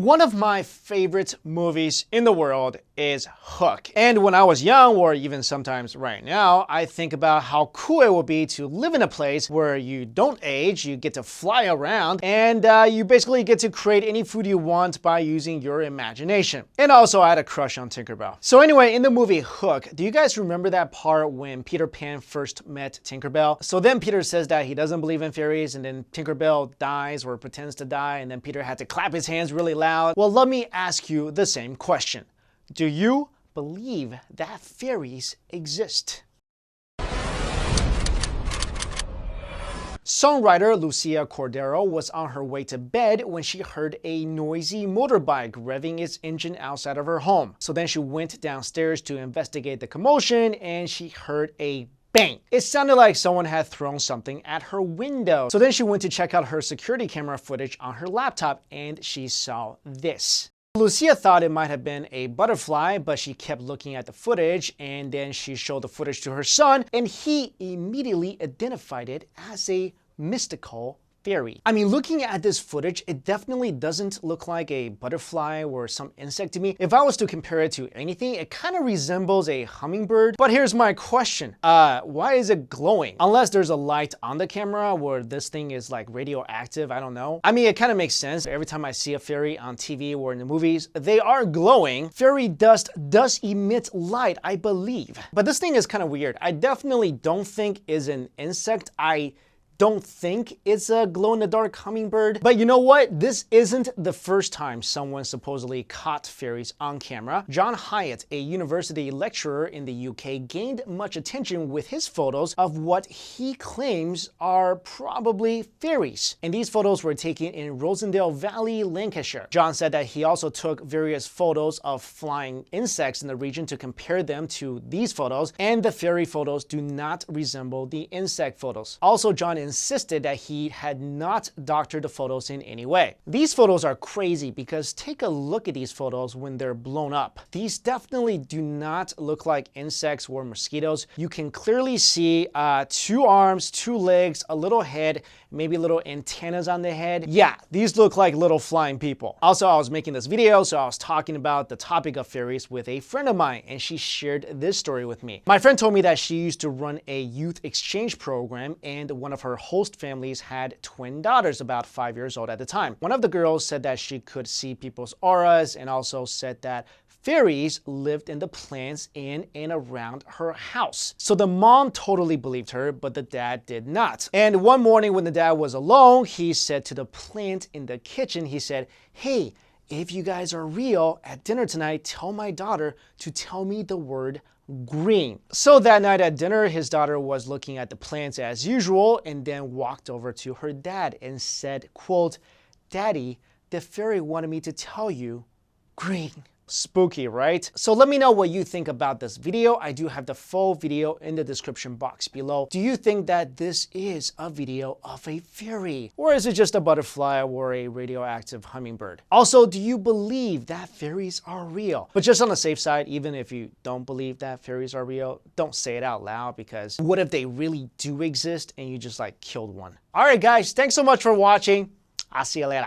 One of my favorite movies in the world is Hook. And when I was young, or even sometimes right now, I think about how cool it would be to live in a place where you don't age, you get to fly around, and you basically get to create any food you want by using your imagination. And also, I had a crush on Tinkerbell. So anyway, in the movie Hook, do you guys remember that part when Peter Pan first met Tinkerbell? So then Peter says that he doesn't believe in fairies, and then Tinkerbell dies or pretends to die, and then Peter had to clap his hands really loud. Well, let me ask you the same question. Do you believe that fairies exist? Songwriter Lucia Cordero was on her way to bed when she heard a noisy motorbike revving its engine outside of her home. So then she went downstairs to investigate the commotion, and she heard a bang. It sounded like someone had thrown something at her window. So then she went to check out her security camera footage on her laptop, and she saw this. Lucia thought it might have been a butterfly, but she kept looking at the footage, and then she showed the footage to her son, and he immediately identified it as a mystical fairy. I mean, looking at this footage, it definitely doesn't look like a butterfly or some insect to me. If I was to compare it to anything, it kind of resembles a hummingbird. But here's my question. Why is it glowing? Unless there's a light on the camera where this thing is like radioactive, I don't know. I mean, it kind of makes sense. Every time I see a fairy on TV or in the movies, they are glowing. Fairy dust does emit light, I believe. But this thing is kind of weird. I definitely don't think it's an insect. I don't think it's a glow-in-the-dark hummingbird. But you know what? This isn't the first time someone supposedly caught fairies on camera. John Hyatt, a university lecturer in the UK, gained much attention with his photos of what he claims are probably fairies. And these photos were taken in Rosendale Valley, Lancashire. John said that he also took various photos of flying insects in the region to compare them to these photos, and the fairy photos do not resemble the insect photos. Also, John insisted that he had not doctored the photos in any way. These photos are crazy because take a look at these photos when they're blown up. These definitely do not look like insects or mosquitoes. You can clearly see two arms, two legs, a little head, maybe little antennas on the head. Yeah, these look like little flying people. Also, I was making this video, so I was talking about the topic of fairies with a friend of mine, and she shared this story with me. My friend told me that she used to run a youth exchange program, and one of her host families had twin daughters about 5 years old at the time. One of the girls said that she could see people's auras, and also said that fairies lived in the plants in and around her house. So the mom totally believed her, but the dad did not. And one morning when the dad was alone, he said to the plant in the kitchen, he said, "Hey, if you guys are real, at dinner tonight, tell my daughter to tell me the word green." So that night at dinner, his daughter was looking at the plants as usual, and then walked over to her dad and said, quote, "Daddy, the fairy wanted me to tell you green." Spooky, right? So let me know what you think about this video. I do have the full video in the description box below. Do you think that this is a video of a fairy? Or is it just a butterfly or a radioactive hummingbird? Also, do you believe that fairies are real? But just on the safe side, even if you don't believe that fairies are real, don't say it out loud, because what if they really do exist and you just like killed one? All right, guys, thanks so much for watching. I'll see you later.